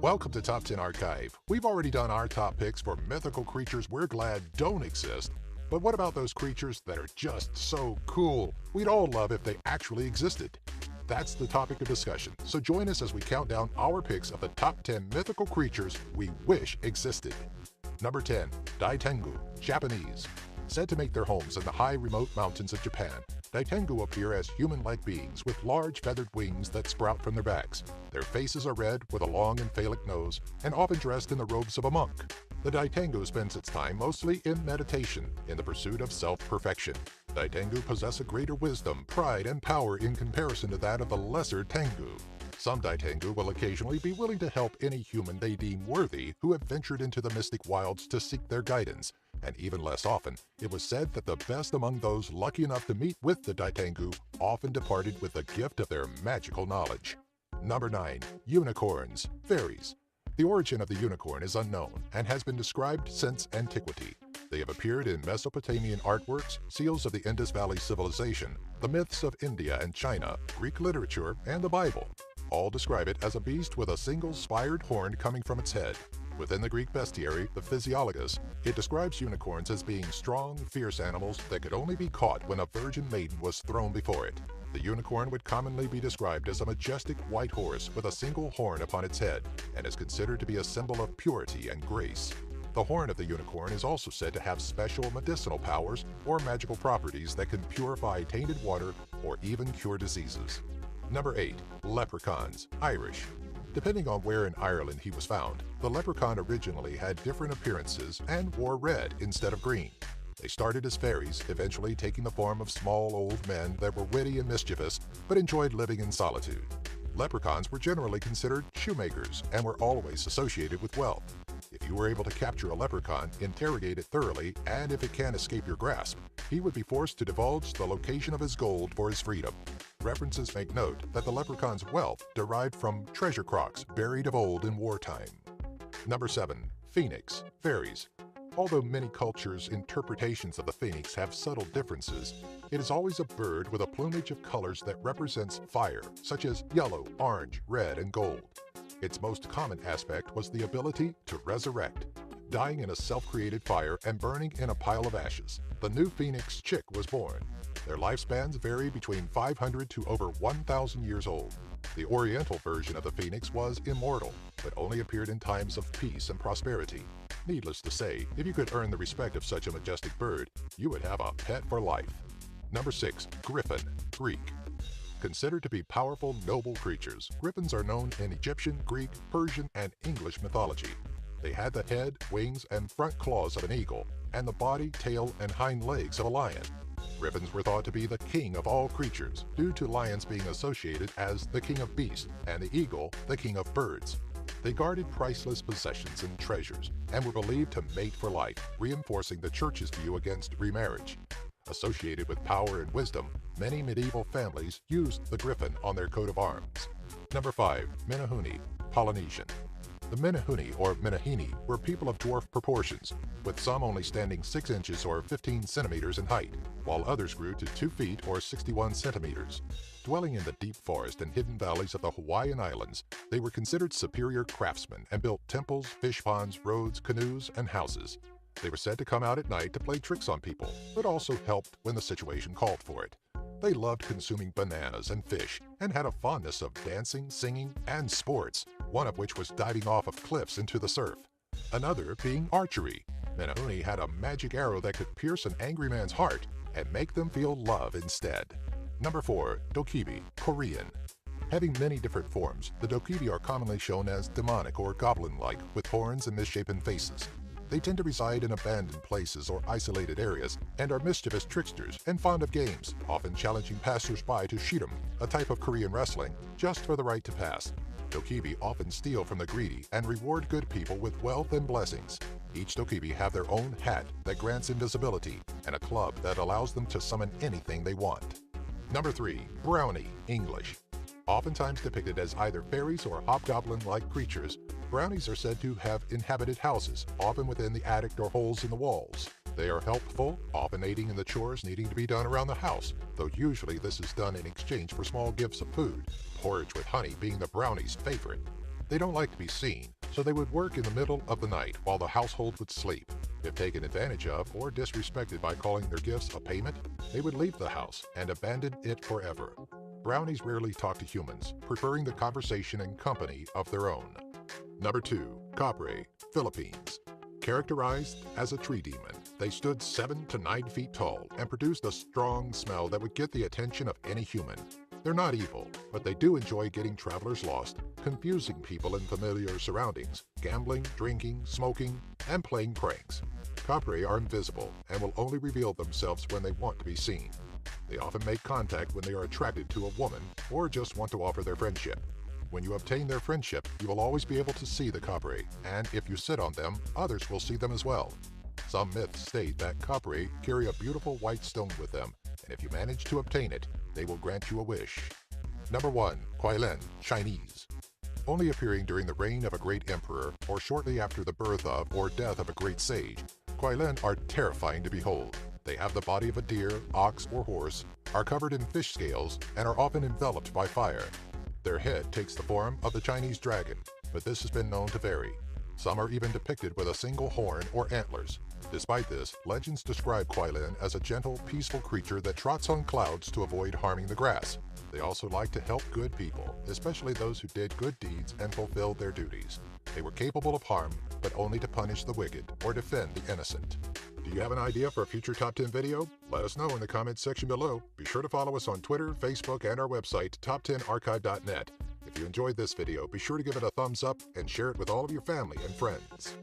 Welcome to Top 10 Archive. We've already done our top picks for mythical creatures we're glad don't exist. But what about those creatures that are just so cool? We'd all love if they actually existed. That's the topic of discussion, so join us as we count down our picks of the top 10 mythical creatures we wish existed. Number 10. Daitengu, Japanese. Said to make their homes in the high remote mountains of Japan, Daitengu appear as human-like beings with large feathered wings that sprout from their backs. Their faces are red with a long and phallic nose and often dressed in the robes of a monk. The Daitengu spends its time mostly in meditation, in the pursuit of self-perfection. Daitengu possess a greater wisdom, pride, and power in comparison to that of the lesser Tengu. Some Daitengu will occasionally be willing to help any human they deem worthy who have ventured into the mystic wilds to seek their guidance. And even less often, it was said that the best among those lucky enough to meet with the Daitengu often departed with the gift of their magical knowledge. Number 9. Unicorns, fairies. The origin of the unicorn is unknown and has been described since antiquity. They have appeared in Mesopotamian artworks, seals of the Indus Valley Civilization, the myths of India and China, Greek literature, and the Bible. All describe it as a beast with a single spired horn coming from its head. Within the Greek bestiary, the Physiologus, it describes unicorns as being strong, fierce animals that could only be caught when a virgin maiden was thrown before it. The unicorn would commonly be described as a majestic white horse with a single horn upon its head, and is considered to be a symbol of purity and grace. The horn of the unicorn is also said to have special medicinal powers or magical properties that can purify tainted water or even cure diseases. Number 8. Leprechauns, Irish. Depending on where in Ireland he was found, the leprechaun originally had different appearances and wore red instead of green. They started as fairies, eventually taking the form of small old men that were witty and mischievous, but enjoyed living in solitude. Leprechauns were generally considered shoemakers and were always associated with wealth. If you were able to capture a leprechaun, interrogate it thoroughly, and if it can't escape your grasp, he would be forced to divulge the location of his gold for his freedom. References make note that the leprechaun's wealth derived from treasure crocks buried of old in wartime. Number 7. Phoenix, fairies. Although many cultures' interpretations of the phoenix have subtle differences, it is always a bird with a plumage of colors that represents fire, such as yellow, orange, red, and gold. Its most common aspect was the ability to resurrect, dying in a self-created fire and burning in a pile of ashes. The new phoenix chick was born. Their lifespans vary between 500 to over 1,000 years old. The Oriental version of the phoenix was immortal, but only appeared in times of peace and prosperity. Needless to say, if you could earn the respect of such a majestic bird, you would have a pet for life. Number 6. Griffin, Greek. Considered to be powerful, noble creatures, griffins are known in Egyptian, Greek, Persian, and English mythology. They had the head, wings, and front claws of an eagle, and the body, tail, and hind legs of a lion. Griffins were thought to be the king of all creatures, due to lions being associated as the king of beasts, and the eagle the king of birds. They guarded priceless possessions and treasures, and were believed to mate for life, reinforcing the church's view against remarriage. Associated with power and wisdom, many medieval families used the griffin on their coat of arms. Number 5. Menehune, Polynesian. The Menehune, or Menehini, were people of dwarf proportions, with some only standing 6 inches or 15 centimeters in height, while others grew to 2 feet or 61 centimeters. Dwelling in the deep forest and hidden valleys of the Hawaiian Islands, they were considered superior craftsmen and built temples, fish ponds, roads, canoes, and houses. They were said to come out at night to play tricks on people, but also helped when the situation called for it. They loved consuming bananas and fish, and had a fondness of dancing, singing, and sports, one of which was diving off of cliffs into the surf. Another being archery. Menehune had a magic arrow that could pierce an angry man's heart and make them feel love instead. Number 4. Dokibi, Korean. Having many different forms, the Dokibi are commonly shown as demonic or goblin-like, with horns and misshapen faces. They tend to reside in abandoned places or isolated areas, and are mischievous tricksters and fond of games, often challenging passers-by to shiram, a type of Korean wrestling, just for the right to pass. Dokibi often steal from the greedy and reward good people with wealth and blessings. Each Dokibi have their own hat that grants invisibility, and a club that allows them to summon anything they want. Number 3. Brownie, English. Oftentimes depicted as either fairies or hobgoblin-like creatures, brownies are said to have inhabited houses, often within the attic or holes in the walls. They are helpful, often aiding in the chores needing to be done around the house, though usually this is done in exchange for small gifts of food, porridge with honey being the brownie's favorite. They don't like to be seen, so they would work in the middle of the night while the household would sleep. If taken advantage of or disrespected by calling their gifts a payment, they would leave the house and abandon it forever. Brownies rarely talk to humans, preferring the conversation and company of their own. Number 2. Cobre, Philippines. Characterized as a tree demon, they stood 7 to 9 feet tall and produced a strong smell that would get the attention of any human. They're not evil, but they do enjoy getting travelers lost, confusing people in familiar surroundings, gambling, drinking, smoking, and playing pranks. Capre are invisible and will only reveal themselves when they want to be seen. They often make contact when they are attracted to a woman or just want to offer their friendship. When you obtain their friendship, you will always be able to see the Capre, and if you sit on them, others will see them as well. Some myths state that Capre carry a beautiful white stone with them, and if you manage to obtain it, they will grant you a wish. Number 1. Kuai-Lin, Chinese. Only appearing during the reign of a great emperor or shortly after the birth of or death of a great sage, Kuai-Lin are terrifying to behold. They have the body of a deer, ox, or horse, are covered in fish scales, and are often enveloped by fire. Their head takes the form of the Chinese dragon, but this has been known to vary. Some are even depicted with a single horn or antlers. Despite this, legends describe Kuai-Lin as a gentle, peaceful creature that trots on clouds to avoid harming the grass. They also like to help good people, especially those who did good deeds and fulfilled their duties. They were capable of harm, but only to punish the wicked or defend the innocent. Do you have an idea for a future Top 10 video? Let us know in the comments section below. Be sure to follow us on Twitter, Facebook, and our website, top10archive.net. If you enjoyed this video, be sure to give it a thumbs up and share it with all of your family and friends.